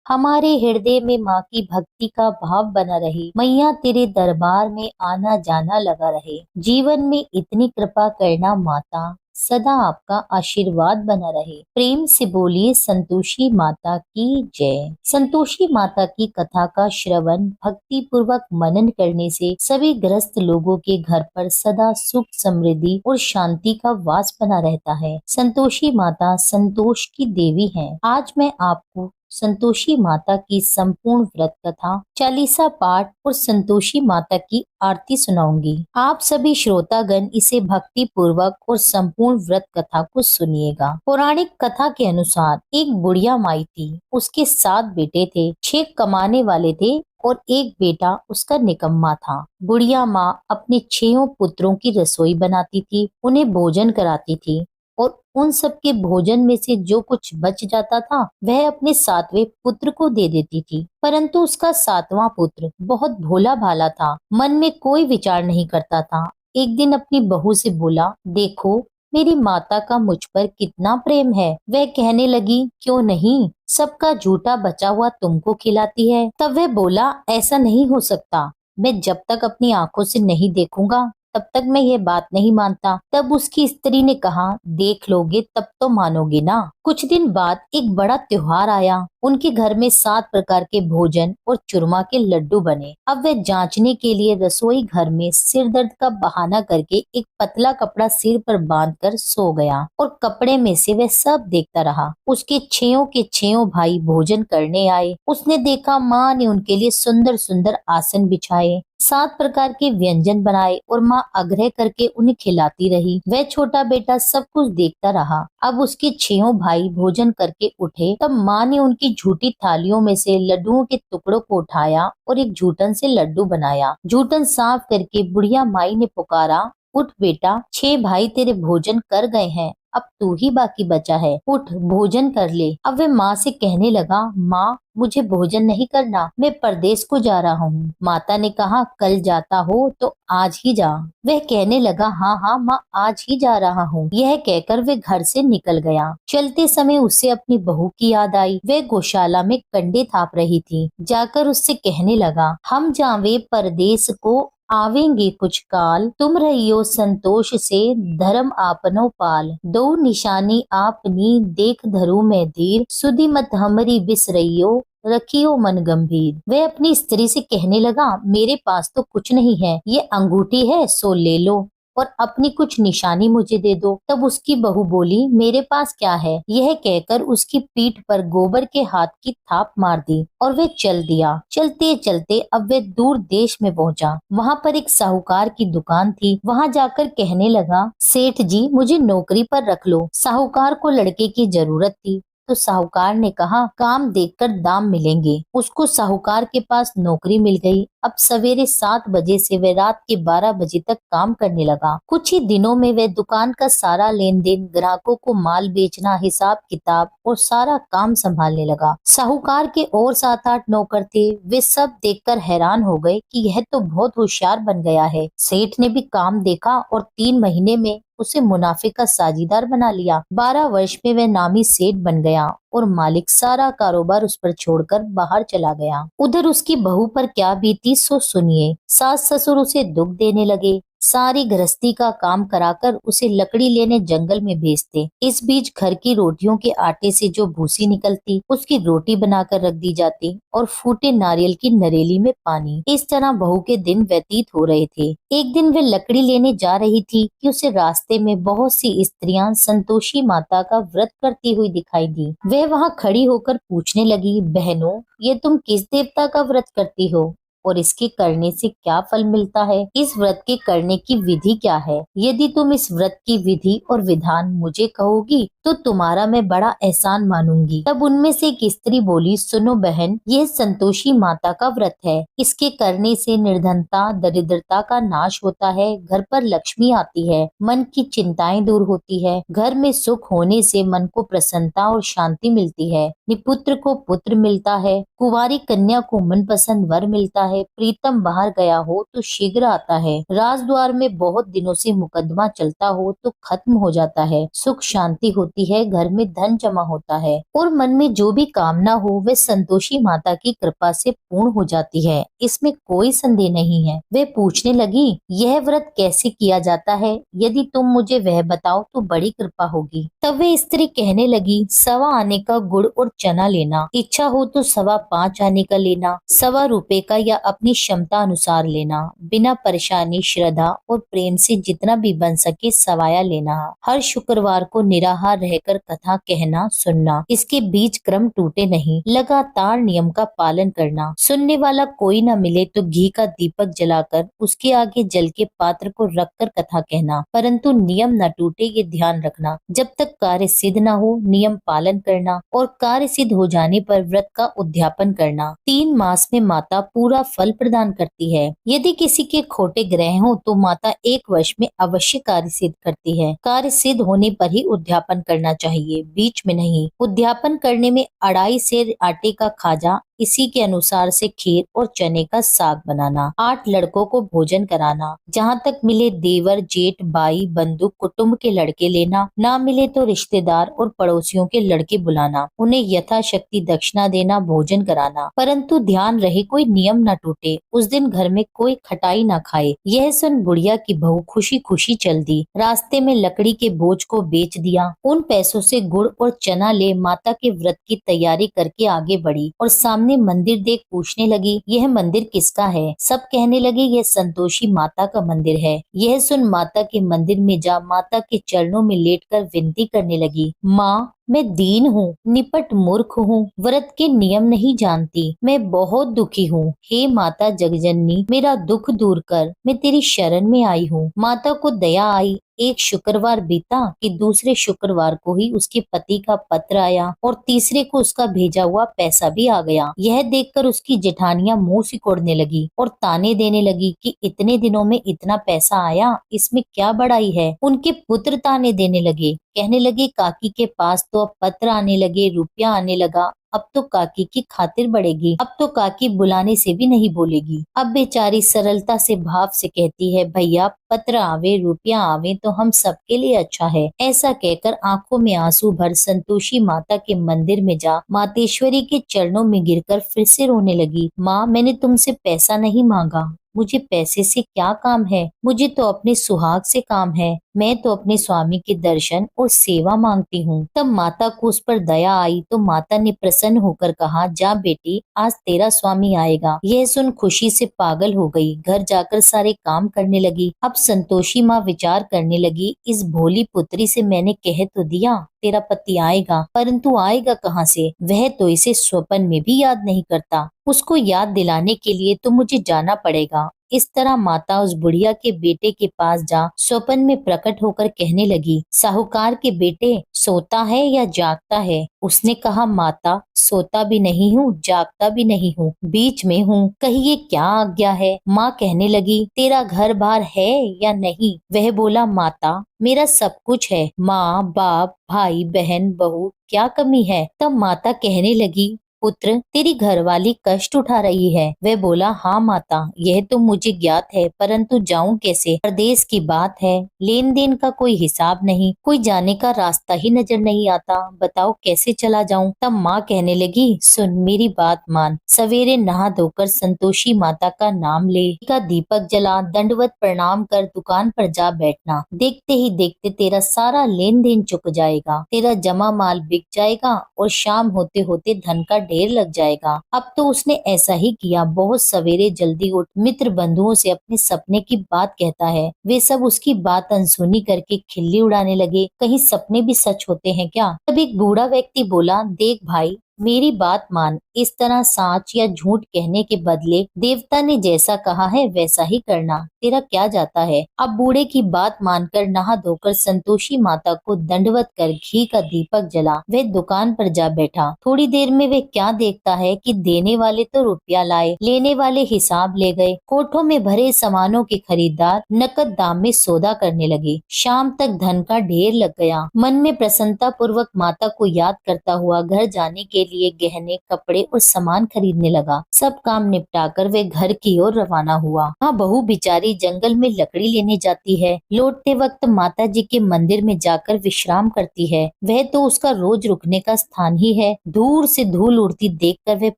हमारे हृदय में माँ की भक्ति का भाव बना रहे। मैया तेरे दरबार में आना जाना लगा रहे। जीवन में इतनी कृपा करना माता, सदा आपका आशीर्वाद बना रहे। प्रेम से बोलिए संतोषी माता की जय। संतोषी माता की कथा का श्रवण भक्ति पूर्वक मनन करने से सभी ग्रस्त लोगों के घर पर सदा सुख समृद्धि और शांति का वास बना रहता है। संतोषी माता संतोष की देवी है। आज मैं आपको संतोषी माता की संपूर्ण व्रत कथा, चालीसा पाठ और संतोषी माता की आरती सुनाऊंगी। आप सभी श्रोतागण इसे भक्ति पूर्वक और संपूर्ण व्रत कथा को सुनिएगा। पौराणिक कथा के अनुसार एक बुढ़िया माई थी। उसके 7 बेटे थे, 6 कमाने वाले थे और एक बेटा उसका निकम्मा था। बुढ़िया माँ अपने 6 पुत्रों की रसोई बनाती थी, उन्हें भोजन कराती थी और उन सब के भोजन में से जो कुछ बच जाता था वह अपने 7वें पुत्र को दे देती थी। परंतु उसका 7वां पुत्र बहुत भोला भाला था, मन में कोई विचार नहीं करता था। एक दिन अपनी बहू से बोला, देखो मेरी माता का मुझ पर कितना प्रेम है। वह कहने लगी, क्यों नहीं, सबका झूठा बचा हुआ तुमको खिलाती है। तब वह बोला, ऐसा नहीं हो सकता। मैं जब तक अपनी आंखों से नहीं देखूंगा तब तक मैं ये बात नहीं मानता। तब उसकी स्त्री ने कहा, देख लोगे तब तो मानोगे ना। कुछ दिन बाद एक बड़ा त्योहार आया। उनके घर में 7 प्रकार के भोजन और चूरमा के लड्डू बने। अब वह जांचने के लिए रसोई घर में सिर दर्द का बहाना करके एक पतला कपड़ा सिर पर बांधकर सो गया और कपड़े में से वह सब देखता रहा। उसके 6 के 6 भाई भोजन करने आए। उसने देखा माँ ने उनके लिए सुंदर सुंदर आसन बिछाए, 7 प्रकार के व्यंजन बनाए और माँ आग्रह करके उन्हें खिलाती रही। वह छोटा बेटा सब कुछ देखता रहा। अब उसके 6 भाई भोजन करके उठे तब माँ ने उनकी झूठी थालियों में से लड्डुओं के टुकड़ों को उठाया और एक जूठन से लड्डू बनाया। जूठन साफ करके बुढ़िया माई ने पुकारा, उठ बेटा, 6 भाई तेरे भोजन कर गए हैं, अब तू ही बाकी बचा है, उठ भोजन कर ले। अब वह माँ से कहने लगा, माँ मुझे भोजन नहीं करना, मैं परदेश को जा रहा हूँ। माता ने कहा, कल जाता हो तो आज ही जा। वह कहने लगा, हाँ हाँ माँ, आज ही जा रहा हूँ। यह कहकर वह घर से निकल गया। चलते समय उसे अपनी बहू की याद आई। वह गौशाला में कंडे थाप रही थी। जाकर उससे कहने लगा, हम जावे परदेश को आवेंगे कुछ काल, तुम रहियो संतोष से धर्म आपनो पाल। दो निशानी आपनी देख धरू में धीर, सुधि मत हमरी बिसरइयो रखियो मन गंभीर। वह अपनी स्त्री से कहने लगा, मेरे पास तो कुछ नहीं है, ये अंगूठी है सो ले लो और अपनी कुछ निशानी मुझे दे दो। तब उसकी बहू बोली, मेरे पास क्या है। यह कहकर उसकी पीठ पर गोबर के हाथ की थाप मार दी और वह चल दिया। चलते चलते अब वह दूर देश में पहुंचा। वहां पर एक साहूकार की दुकान थी। वहां जाकर कहने लगा, सेठ जी मुझे नौकरी पर रख लो। साहूकार को लड़के की जरूरत थी तो साहूकार ने कहा, काम देखकर दाम मिलेंगे। उसको साहूकार के पास नौकरी मिल गई। अब सवेरे 7 बजे से वह रात के 12 बजे तक काम करने लगा। कुछ ही दिनों में वह दुकान का सारा लेन देन, ग्राहकों को माल बेचना, हिसाब किताब और सारा काम संभालने लगा। साहूकार के और 7-8 नौकर थे। वे सब देखकर हैरान हो गए कि यह तो बहुत होशियार बन गया है। सेठ ने भी काम देखा और 3 महीने में उसे मुनाफे का साझीदार बना लिया। 12 वर्ष में वह नामी सेठ बन गया और मालिक सारा कारोबार उस पर छोड़कर बाहर चला गया। उधर उसकी बहू पर क्या बीती सो सुनिए। सास ससुर उसे दुख देने लगे। सारी गृहस्थी का काम कराकर उसे लकड़ी लेने जंगल में भेजते। इस बीच घर की रोटियों के आटे से जो भूसी निकलती उसकी रोटी बनाकर रख दी जाती और फूटे नारियल की नरेली में पानी। इस तरह बहू के दिन व्यतीत हो रहे थे। एक दिन वह लकड़ी लेने जा रही थी कि उसे रास्ते में बहुत सी स्त्रियां संतोषी माता का व्रत करती हुई दिखाई दी। वह वहां खड़ी होकर पूछने लगी, बहनों ये तुम किस देवता का व्रत करती हो और इसके करने से क्या फल मिलता है? इस व्रत के करने की विधि क्या है? यदि तुम इस व्रत की विधि और विधान मुझे कहोगी तो तुम्हारा मैं बड़ा एहसान मानूंगी। तब उनमें से एक स्त्री बोली, सुनो बहन, यह संतोषी माता का व्रत है। इसके करने से निर्धनता दरिद्रता का नाश होता है, घर पर लक्ष्मी आती है, मन की चिंताएं दूर होती है, घर में सुख होने से मन को प्रसन्नता और शांति मिलती है, निपुत्र को पुत्र मिलता है, कुंवारी कन्या को मनपसंद वर मिलता है, है, प्रीतम बाहर गया हो तो शीघ्र आता है, राजद्वार में बहुत दिनों से मुकदमा चलता हो तो खत्म हो जाता है, सुख शांति होती है, घर में धन जमा होता है और मन में जो भी कामना हो वह संतोषी माता की कृपा से पूर्ण हो जाती है। इसमें कोई संदेह नहीं है। वे पूछने लगी, यह व्रत कैसे किया जाता है? यदि तुम मुझे वह बताओ तो बड़ी कृपा होगी। तब वे स्त्री कहने लगी, 1.25 आने का गुड़ और चना लेना, इच्छा हो तो 5.25 आने का लेना, 1.25 रुपए का या अपनी क्षमता अनुसार लेना, बिना परेशानी, श्रद्धा और प्रेम से जितना भी बन सके सवाया लेना। हर शुक्रवार को निराहार रहकर कथा कहना सुनना, इसके बीच क्रम टूटे नहीं, लगातार नियम का पालन करना। सुनने वाला कोई न मिले तो घी का दीपक जलाकर उसके आगे जल के पात्र को रखकर कथा कहना, परंतु नियम न टूटे ये ध्यान रखना। जब तक कार्य सिद्ध न हो नियम पालन करना और कार्य सिद्ध हो जाने पर व्रत का उद्यापन करना। 3 मास में माता पूरा फल प्रदान करती है। यदि किसी के खोटे ग्रह हो तो माता 1 वर्ष में अवश्य कार्य सिद्ध करती है। कार्य सिद्ध होने पर ही उद्यापन करना चाहिए, बीच में नहीं। उद्यापन करने में 2.5 सेर आटे का खाजा, इसी के अनुसार से खीर और चने का साग बनाना, 8 लड़कों को भोजन कराना, जहाँ तक मिले देवर, जेठ, भाई, बंधु, कुटुंब के लड़के लेना, ना मिले तो रिश्तेदार और पड़ोसियों के लड़के बुलाना, उन्हें यथाशक्ति दक्षिणा देना, भोजन कराना, परंतु ध्यान रहे कोई नियम न टूटे। उस दिन घर में कोई खटाई न खाए। यह सुन बुढ़िया की बहू खुशी खुशी चल दी। रास्ते में लकड़ी के बोझ को बेच दिया। उन पैसों से गुड़ और चना ले माता के व्रत की तैयारी करके आगे बढ़ी और सामने मंदिर देख पूछने लगी, यह मंदिर किसका है? सब कहने लगे, यह संतोषी माता का मंदिर है। यह सुन माता के मंदिर में जा माता के चरणों में लेटकर विनती करने लगी, माँ मैं दीन हूँ, निपट मूर्ख हूँ, व्रत के नियम नहीं जानती, मैं बहुत दुखी हूँ। हे माता जगजननी, मेरा दुख दूर कर, मैं तेरी शरण में आई हूँ। माता को दया आई। एक शुक्रवार बीता कि दूसरे शुक्रवार को ही उसके पति का पत्र आया और तीसरे को उसका भेजा हुआ पैसा भी आ गया। यह देखकर उसकी जेठानियां मुंह सिकोड़ने लगी और ताने देने लगी कि इतने दिनों में इतना पैसा आया, इसमें क्या बड़ाई है। उनके पुत्र ताने देने लगे, कहने लगे काकी के पास तो अब पत्र आने लगे, रुपया आने लगा, अब तो काकी की खातिर बढ़ेगी, अब तो काकी बुलाने से भी नहीं बोलेगी। अब बेचारी सरलता से भाव से कहती है, भैया पत्र आवे, रुपया आवे तो हम सबके लिए अच्छा है। ऐसा कहकर आंखों में आंसू भर संतोषी माता के मंदिर में जा मातेश्वरी के चरणों में गिरकर फिर से रोने लगी। माँ, मैंने तुमसे पैसा नहीं मांगा, मुझे पैसे से क्या काम है, मुझे तो अपने सुहाग से काम है। मैं तो अपने स्वामी के दर्शन और सेवा मांगती हूँ। तब माता को उस पर दया आई तो माता ने प्रसन्न होकर कहा, जा बेटी, आज तेरा स्वामी आएगा। यह सुन खुशी से पागल हो गई। घर जाकर सारे काम करने लगी। अब संतोषी माँ विचार करने लगी, इस भोली पुत्री से मैंने कह तो दिया तेरा पति आएगा, परंतु आएगा कहाँ से? वह तो इसे स्वप्न में भी याद नहीं करता। उसको याद दिलाने के लिए तो मुझे जाना पड़ेगा। इस तरह माता उस बुढ़िया के बेटे के पास जा स्वप्न में प्रकट होकर कहने लगी, साहूकार के बेटे, सोता है या जागता है? उसने कहा, माता सोता भी नहीं हूँ, जागता भी नहीं हूँ, बीच में हूँ, कहिए क्या आज्ञा है? माँ कहने लगी, तेरा घर बार है या नहीं? वह बोला, माता मेरा सब कुछ है, माँ बाप भाई बहन बहू, क्या कमी है? तब माता कहने लगी, पुत्र तेरी घरवाली कष्ट उठा रही है। वह बोला, हाँ माता, यह तो मुझे ज्ञात है, परंतु जाऊं कैसे? परदेश की बात है, लेन देन का कोई हिसाब नहीं, कोई जाने का रास्ता ही नजर नहीं आता, बताओ कैसे चला जाऊं? तब माँ कहने लगी, सुन मेरी बात मान, सवेरे नहा धोकर संतोषी माता का नाम ले, का दीपक जला, दंडवत प्रणाम कर दुकान पर जा बैठना। देखते ही देखते तेरा सारा लेन देन चुक जाएगा, तेरा जमा माल बिक जाएगा और शाम होते होते धन का ढेर लग जाएगा। अब तो उसने ऐसा ही किया। बहुत सवेरे जल्दी उठ मित्र बंधुओं से अपने सपने की बात कहता है। वे सब उसकी बात अनसुनी करके खिल्ली उड़ाने लगे। कहीं सपने भी सच होते हैं क्या? तब एक बूढ़ा व्यक्ति बोला, देख भाई, मेरी बात मान, इस तरह साच या झूठ कहने के बदले देवता ने जैसा कहा है वैसा ही करना, तेरा क्या जाता है? अब बूढ़े की बात मानकर नहा धोकर संतोषी माता को दंडवत कर घी का दीपक जला वह दुकान पर जा बैठा। थोड़ी देर में वे क्या देखता है कि देने वाले तो रुपया लाए, लेने वाले हिसाब ले गए। कोठों में भरे सामानों के खरीदार नकद दाम में सौदा करने लगे। शाम तक धन का ढेर लग गया। मन में प्रसन्नता पूर्वक माता को याद करता हुआ घर जाने के लिए गहने, कपड़े और सामान खरीदने लगा। सब काम निपटाकर वे घर की ओर रवाना हुआ। हाँ, बहू बेचारी जंगल में लकड़ी लेने जाती है। लौटते वक्त माता जी के मंदिर में जाकर विश्राम करती है। वह तो उसका रोज रुकने का स्थान ही है। दूर से धूल उड़ती देखकर वह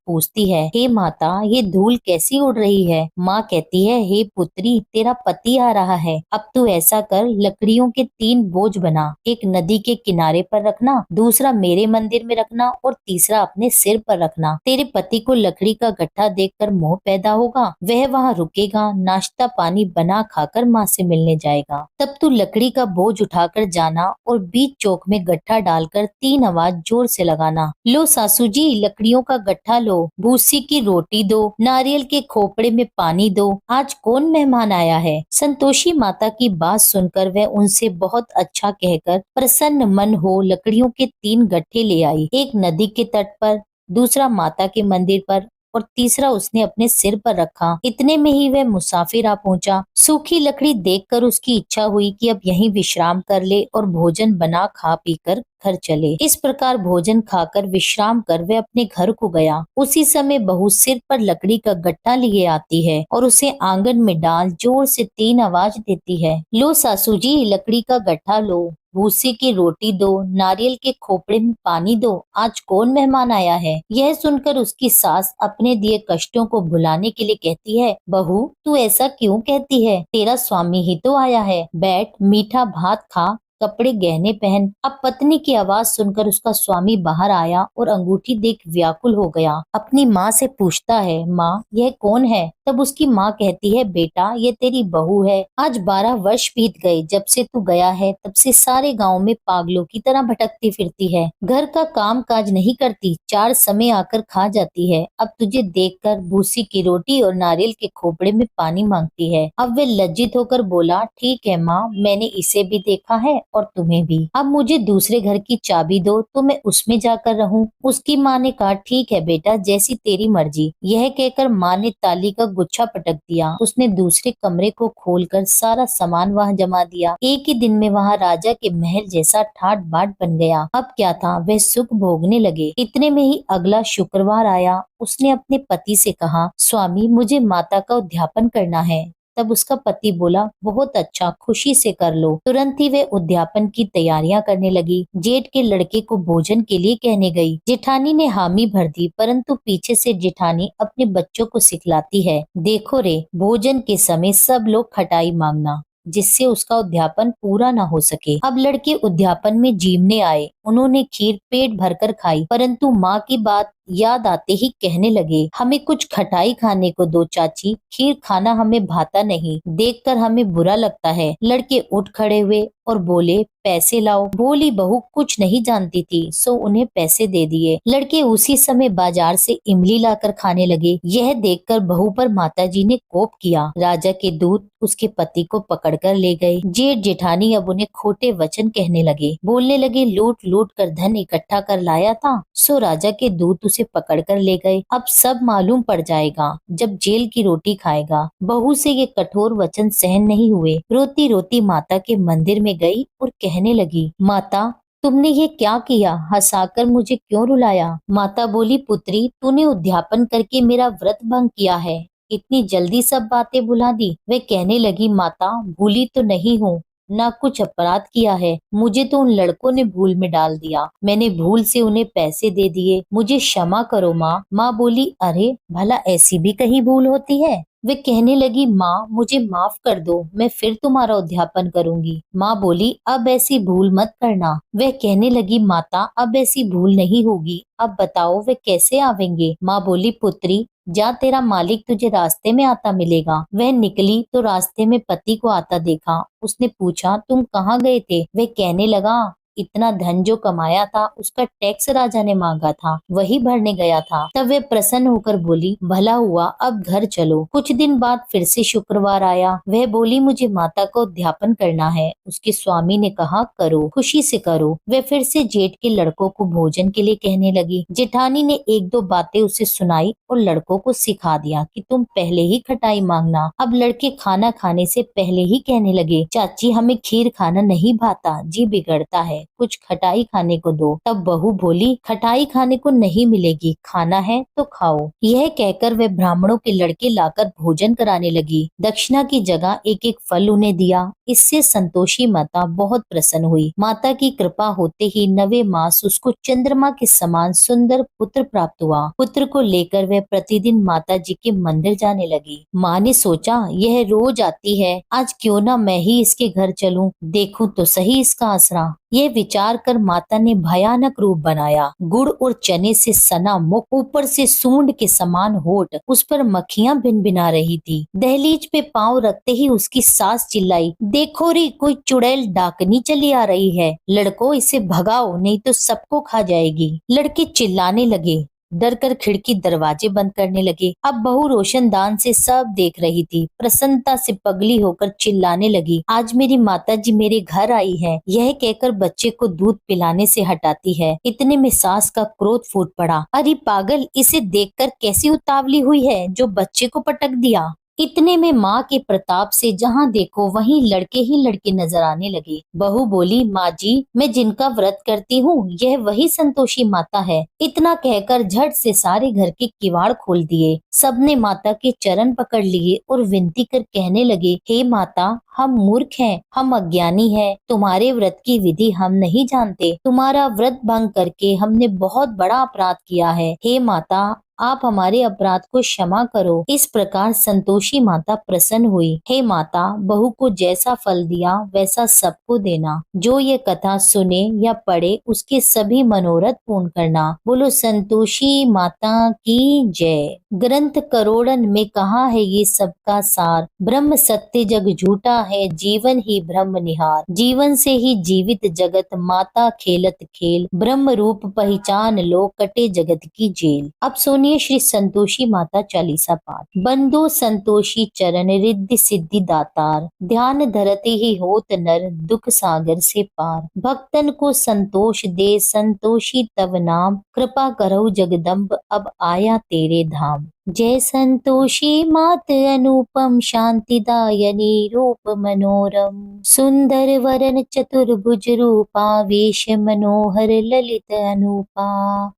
पूछती है, हे माता, ये धूल कैसी उड़ रही है? माँ कहती है, हे पुत्री, तेरा पति आ रहा है। अब तू ऐसा कर, लकड़ियों के 3 बोझ बना। एक नदी के किनारे पर रखना, दूसरा मेरे मंदिर में रखना और तीसरा अपने सिर पर रखना। तेरे पति को लकड़ी का गट्ठा देखकर मोह पैदा होगा, वह वहाँ रुकेगा, नाश्ता पानी बना खाकर माँ से मिलने जाएगा। तब तू लकड़ी का बोझ उठाकर जाना और बीच चौक में गट्ठा डालकर 3 आवाज जोर से लगाना, लो सासू जी, लकड़ियों का गट्ठा लो, भूसी की रोटी दो, नारियल के खोपड़े में पानी दो, आज कौन मेहमान आया है? संतोषी माता की बात सुनकर वह उनसे बहुत अच्छा कहकर प्रसन्न मन हो लकड़ियों के 3 गट्ठे ले आई। एक नदी के तट पर, दूसरा माता के मंदिर पर और तीसरा उसने अपने सिर पर रखा। इतने में ही वह मुसाफिर आ पहुंचा। सूखी लकड़ी देखकर उसकी इच्छा हुई कि अब यहीं विश्राम कर ले और भोजन बना खा पीकर घर चले। इस प्रकार भोजन खाकर विश्राम कर वह अपने घर को गया। उसी समय बहू सिर पर लकड़ी का गट्टा लिए आती है और उसे आंगन में डाल जोर से 3 आवाज देती है, लो सासू जी, लकड़ी का गट्ठा लो, भूसी की रोटी दो, नारियल के खोपड़े में पानी दो, आज कौन मेहमान आया है? यह सुनकर उसकी सास अपने दिए कष्टों को भुलाने के लिए कहती है, बहू, तू ऐसा क्यों कहती है? तेरा स्वामी ही तो आया है, बैठ, मीठा भात खा, कपड़े गहने पहन। अब पत्नी की आवाज सुनकर उसका स्वामी बाहर आया और अंगूठी देख व्याकुल हो गया। अपनी माँ से पूछता है, माँ, यह कौन है? तब उसकी माँ कहती है, बेटा, ये तेरी बहू है। आज 12 वर्ष बीत गए जब से तू गया है, तब से सारे गांव में पागलों की तरह भटकती फिरती है। घर का काम काज नहीं करती, 4 समय आकर खा जाती है। अब तुझे देखकर भूसी की रोटी और नारियल के खोपड़े में पानी मांगती है। अब वे लज्जित होकर बोला, ठीक है माँ, मैंने इसे भी देखा है और तुम्हें भी। अब मुझे दूसरे घर की चाबी दो तो मैं उसमें जाकर रहूं। उसकी माँ ने कहा, ठीक है बेटा, जैसी तेरी मर्जी। यह कहकर माँ ने ताली का गुच्छा पटक दिया। उसने दूसरे कमरे को खोलकर सारा सामान वहाँ जमा दिया। एक ही दिन में वहाँ राजा के महल जैसा ठाट बाट बन गया। अब क्या था, वह सुख भोगने लगे। इतने में ही अगला शुक्रवार आया। उसने अपने पति से कहा, स्वामी, मुझे माता का उद्यापन करना है। तब उसका पति बोला, बहुत अच्छा, खुशी से कर लो। तुरंत ही वे उद्यापन की तैयारियां करने लगी। जेठ के लड़के को भोजन के लिए कहने गई। जेठानी ने हामी भर दी, परंतु पीछे से जेठानी अपने बच्चों को सिखलाती है, देखो रे, भोजन के समय सब लोग खटाई मांगना, जिससे उसका उद्यापन पूरा न हो सके। अब लड़के उद्यापन में जीमने आए। उन्होंने खीर पेट भरकर खाई, परंतु माँ की बात याद आते ही कहने लगे, हमें कुछ खटाई खाने को दो चाची, खीर खाना हमें भाता नहीं, देखकर हमें बुरा लगता है। लड़के उठ खड़े हुए और बोले, पैसे लाओ। भोली बहू कुछ नहीं जानती थी, सो उन्हें पैसे दे दिए। लड़के उसी समय बाजार से इमली लाकर खाने लगे। यह देखकर बहू पर माताजी ने कोप किया। राजा के दूत उसके पति को पकड़कर ले गए। जेठ जेठानी अब उन्हें खोटे वचन कहने लगे, बोलने लगे, लूट लूट कर धन इकट्ठा कर लाया था, सो राजा के दूत उसे पकड़कर ले गए। अब सब मालूम पड़ जाएगा जब जेल की रोटी खाएगा। बहू से ये कठोर वचन सहन नहीं हुए। रोती रोती माता के मंदिर में गई और कहने लगी, माता, तुमने ये क्या किया? हंसाकर मुझे क्यों रुलाया? माता बोली, पुत्री, तूने उद्यापन करके मेरा व्रत भंग किया है, इतनी जल्दी सब बातें भुला दी। वे कहने लगी, माता, भूली तो नहीं हूँ, ना कुछ अपराध किया है, मुझे तो उन लड़कों ने भूल में डाल दिया, मैंने भूल से उन्हें पैसे दे दिए, मुझे क्षमा करो माँ। माँ बोली, अरे भला ऐसी भी कहीं भूल होती है? वे कहने लगी, माँ, मुझे माफ कर दो, मैं फिर तुम्हारा उद्यापन करूंगी। माँ बोली, अब ऐसी भूल मत करना। वह कहने लगी, माता, अब ऐसी भूल नहीं होगी, अब बताओ वे कैसे आवेंगे? माँ बोली, पुत्री, जा, तेरा मालिक तुझे रास्ते में आता मिलेगा। वह निकली तो रास्ते में पति को आता देखा। उसने पूछा, तुम कहाँ गए थे? वह कहने लगा, इतना धन जो कमाया था उसका टैक्स राजा ने मांगा था, वही भरने गया था। तब वे प्रसन्न होकर बोली, भला हुआ, अब घर चलो। कुछ दिन बाद फिर से शुक्रवार आया। वह बोली, मुझे माता का उद्यापन करना है। उसके स्वामी ने कहा, करो, खुशी से करो। वह फिर से जेठ के लड़कों को भोजन के लिए कहने लगी। जेठानी ने 1-2 बातें उसे सुनाई और लड़कों को सिखा दिया कि तुम पहले ही खटाई मांगना। अब लड़के खाना खाने से पहले ही कहने लगे, चाची, हमें खीर खाना नहीं भाता, जी बिगड़ता है। कुछ खटाई खाने को दो। तब बहू बोली, खटाई खाने को नहीं मिलेगी, खाना है तो खाओ। यह कहकर वह ब्राह्मणों के लड़के लाकर भोजन कराने लगी। दक्षिणा की जगह एक एक फल उन्हें दिया। इससे संतोषी माता बहुत प्रसन्न हुई। माता की कृपा होते ही 9वें मास उसको चंद्रमा के समान सुंदर पुत्र प्राप्त हुआ। पुत्र को लेकर वह प्रतिदिन माता जी के मंदिर जाने लगी। माँ ने सोचा, यह रोज आती है, आज क्यों ना मैं ही इसके घर चलूं, देखूं तो सही इसका आसरा। ये विचार कर माता ने भयानक रूप बनाया। गुड़ और चने से सना मुख, ऊपर से सूंड के समान होठ, उस पर मक्खियां भिनभिना रही थी। दहलीज पे पांव रखते ही उसकी सास चिल्लाई, देखो रे, कोई चुड़ैल डाकनी चली आ रही है, लड़को इसे भगाओ नहीं तो सबको खा जाएगी। लड़के चिल्लाने लगे, डर कर खिड़की दरवाजे बंद करने लगे। अब बहू रोशनदान से सब देख रही थी। प्रसन्नता से पगली होकर चिल्लाने लगी, आज मेरी माता जी मेरे घर आई है। यह कहकर बच्चे को दूध पिलाने से हटाती है। इतने में सास का क्रोध फूट पड़ा, अरे पागल, इसे देखकर कैसी उतावली हुई है जो बच्चे को पटक दिया। इतने में माँ के प्रताप से जहाँ देखो वहीं लड़के ही लड़के नजर आने लगे। बहू बोली, माँ जी, मैं जिनका व्रत करती हूँ यह वही संतोषी माता है। इतना कहकर झट से सारे घर के किवाड़ खोल दिए। सबने माता के चरण पकड़ लिए और विनती कर कहने लगे, हे माता, हम मूर्ख हैं, हम अज्ञानी हैं, तुम्हारे व्रत की विधि हम नहीं जानते। तुम्हारा व्रत भंग करके हमने बहुत बड़ा अपराध किया है। हे माता, आप हमारे अपराध को क्षमा करो। इस प्रकार संतोषी माता प्रसन्न हुई। हे माता, बहू को जैसा फल दिया वैसा सबको देना। जो ये कथा सुने या पढ़े उसके सभी मनोरथ पूर्ण करना। बोलो संतोषी माता की जय। ग्रंथ करोड़न में कहा है ये सबका सार, ब्रह्म सत्य जग झूठा है, जीवन ही ब्रह्म निहार। जीवन से ही जीवित जगत, माता खेलत खेल, ब्रह्म रूप पहचान लो, कटे जगत की जेल। अब सुनिए श्री संतोषी माता चालीसा पाठ। बंदो संतोषी चरण, रिद्धि सिद्धि दातार, ध्यान धरते ही होत नर, दुख सागर से पार। भक्तन को संतोष दे, संतोषी तव नाम, कृपा करहु जगदम्ब, अब आया तेरे धाम। जय संतोषी मात अनुपम, शांतिदायनी रूप मनोरम, सुंदर वरन चतुर्भुज रूपा, वेश मनोहर ललित अनूपा।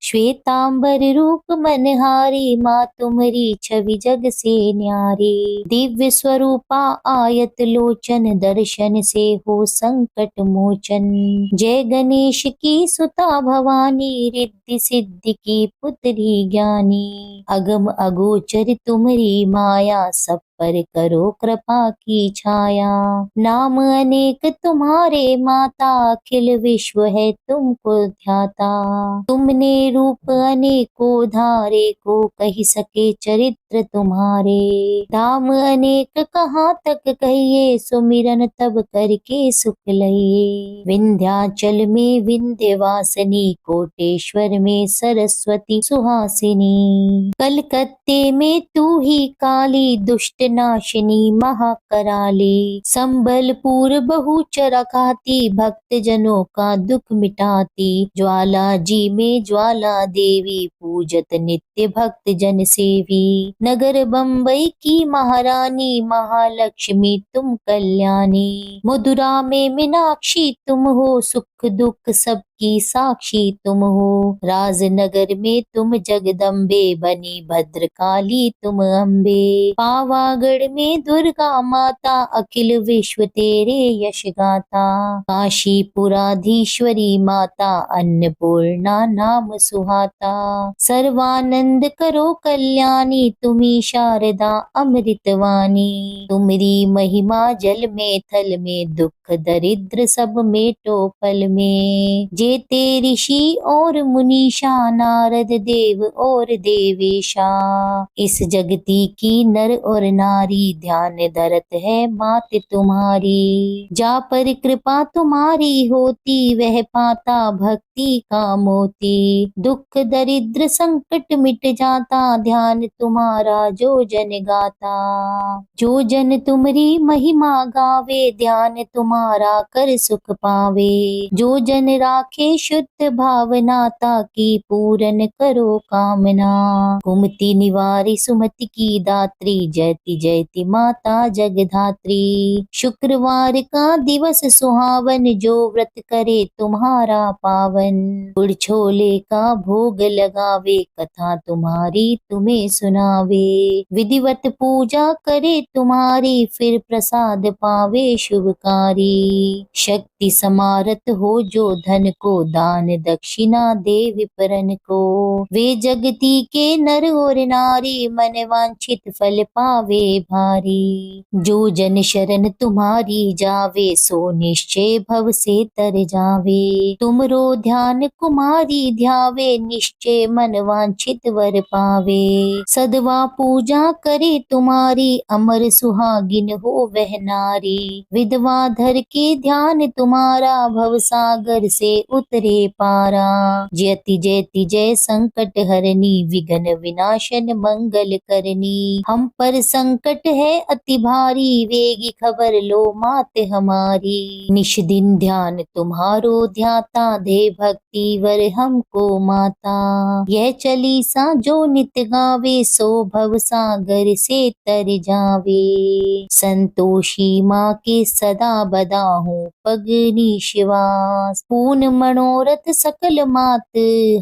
श्वेतांबर रूप मनहारी, माँ तुम्हारी छवि जग से न्यारी। दिव्य स्वरूपा आयत लोचन, दर्शन से हो संकट मोचन। जय गणेश की सुता भवानी, रिद्धि सिद्धि की पुत्री ज्ञानी। अगम अगोचर तुम्हारी माया, सब पर करो कृपा की छाया। नाम अनेक तुम्हारे माता, अखिल विश्व है तुमको ध्याता। तुमने रूप अनेको धारे, को कही सके चरित्र तुम्हारे। धाम अनेक कहाँ तक कहिए, सुमिरन तब करके सुख लइए। विंध्याचल में विंध्यवासिनी, कोटेश्वर में सरस्वती सुहासिनी। कलकत्ते में तू ही काली, दुष्ट नाशिनी महाकराली। संबलपुर बहुचर खाती, भक्त जनों का दुख मिटाती। ज्वाला जी में ज्वाला देवी, पूजत नित्य भक्त जन सेवी। नगर बम्बई की महारानी, महालक्ष्मी तुम कल्याणी। मथुरा में मीनाक्षी तुम हो, सुख दुख सबकी साक्षी तुम हो। राजनगर में तुम जगदम्बे, बनी भद्रकाली तुम अम्बे। पावागढ़ में दुर्गा माता, अखिल विश्व तेरे यश गाथा। काशीपुराधीश्वरी माता, अन्नपूर्णा नाम सुहाता। सर्वानंद करो कल्याणी, तुम्ही शारदा अमृतवाणी। तुमरी महिमा जल में थल में, दुख दरिद्र सब मेटो फल में। जेते ऋषि और मुनीषा, नारद देव और देवेशा। इस जगती की नर और नारी, ध्यान धरत है मात तुम्हारी। जा पर कृपा तुम्हारी होती, वह पाता भक्ति का मोती। दुख दरिद्र संकट मिट जाता, ध्यान तुम्हारा जो जन गाता। जो जन तुम्हारी महिमा गावे, ध्यान तुम्हारा तुम्हारा कर सुख पावे। जो जन राखे शुद्ध भावना, ताकी पूरन करो कामना। कुमति निवारी सुमति की दात्री, जयति जयति माता जगधात्री। शुक्रवार का दिवस सुहावन, जो व्रत करे तुम्हारा पावन। गुड़ छोले का भोग लगावे, कथा तुम्हारी तुम्हें सुनावे। विधिवत पूजा करे तुम्हारी, फिर प्रसाद पावे शुभकारी। शक्ति समारत हो जो धन को, दान दक्षिणा दे विप्रन को। वे जगती के नर और नारी, मन वांछित फल पावे भारी। जो जन शरण तुम्हारी जावे, सो निश्चय भव से तर जावे। तुमरो ध्यान कुमारी ध्यावे, निश्चय मन वांछित वर पावे। सदवा पूजा करे तुम्हारी, अमर सुहागिन हो वह नारी। विधवा धर के ध्यान तुम्हारा, भव सागर से उतरे पारा। जयति जयति जय संकट हरनी, विघ्न विनाशन मंगल करनी। हम पर संकट है अति भारी, वेगी खबर लो मात हमारी। निश दिन ध्यान तुम्हारो ध्याता, दे भक्ति वर हमको माता। यह चालीसा जो नित गावे, सो भव सागर से तर जावे। संतोषी माँ के सदा बदा हूँ, पगनी शिवास। पूर्ण मनोरथ सकल मात,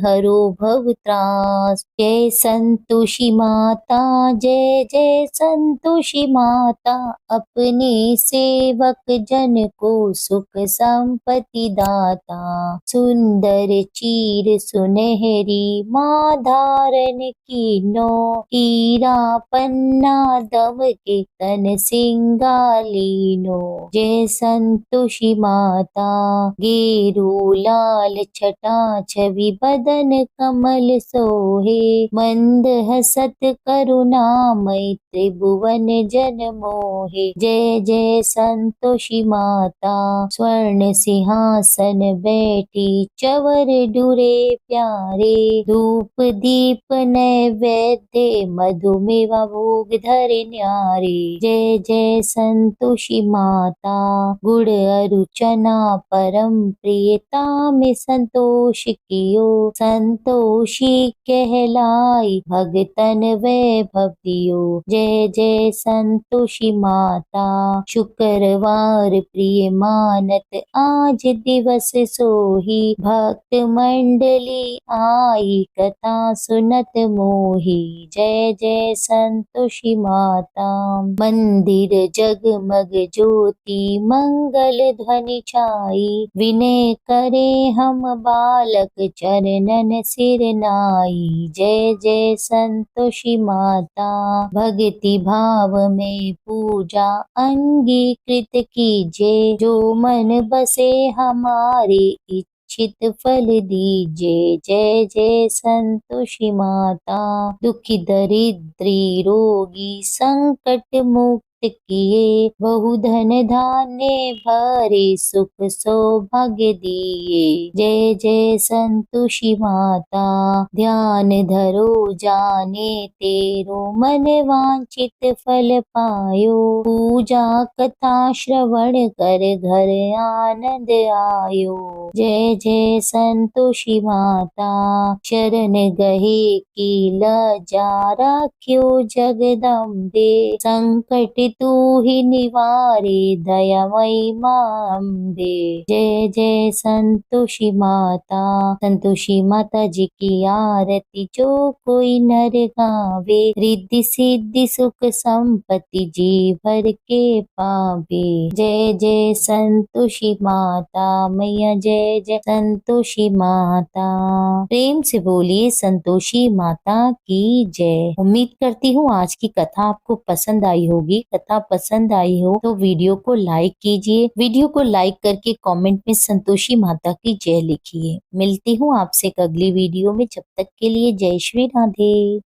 हरो भव त्रास। जय संतोषी माता, जय जय संतोषी माता। अपने सेवक जन को सुख संपत्ति दाता। सुंदर चीर सुनहरी माँ धारण कीनो, हीरा पन्ना दम के तन सिंगालीनो। जय संतोषी माता, गेरू लाल छटा छवि बदन कमल सोहे। मंद हसत करुणामय, त्रिभुवन जन मोहे। जय जय संतोषी माता, स्वर्ण सिंहासन बैठी, चवर डुरे प्यारे। धूप दीप नैवेद्य, मधुमेवा भोग धरे न्यारे। जय जय संतोषी माता, गुड़ अरु चना परम प्रियता में संतोष कियो। संतोषी कहलाई, भगतन वैभव दियो। जय जय संतोषी माता, शुक्रवार प्रिय मानत, आज दिवस सोही। भक्त मंडली आई, कथा सुनत मोही। जय जय संतोषी माता। मंदिर जगमग ज्योति, मंगल ध्वनि छाई। विनय करे हम बालक, चरणन सिर नाई। जय जय संतोषी माता, भक्ति भाव में पूजा अंगीकृत कीजे। जो मन बसे हमारे, इच्छित फल दीजे। जय जय संतोषी माता, दुखी दरिद्री रोगी संकट मुक्त किए। बहु धन धान्य भरे, सुख सौभाग्य दिए। जय जय संतोषी माता, ध्यान धरो जाने तेरो, मन वांछित फल पायो। पूजा कथा श्रवण कर, घर आनंद आयो। जय जय संतोषी माता, शरण गहे की लजा राख्यो जगदम्बे। संकट तू ही निवारे, दयामयी माँ अम्बे। जय जय संतोषी माता, संतोषी माता जी की आरती जो कोई नर गावे। रिद्धि सिद्धि सुख संपत्ति जी भर के पावे। जय जय संतोषी माता मैया, जय जय संतोषी माता। प्रेम से बोलिए संतोषी माता की जय। उम्मीद करती हूँ आज की कथा आपको पसंद आई होगी। कथा पसंद आई हो तो वीडियो को लाइक कीजिए। वीडियो को लाइक करके कमेंट में संतोषी माता की जय लिखिए। मिलती हूँ आपसे एक अगली वीडियो में, जब तक के लिए जय श्री राधे।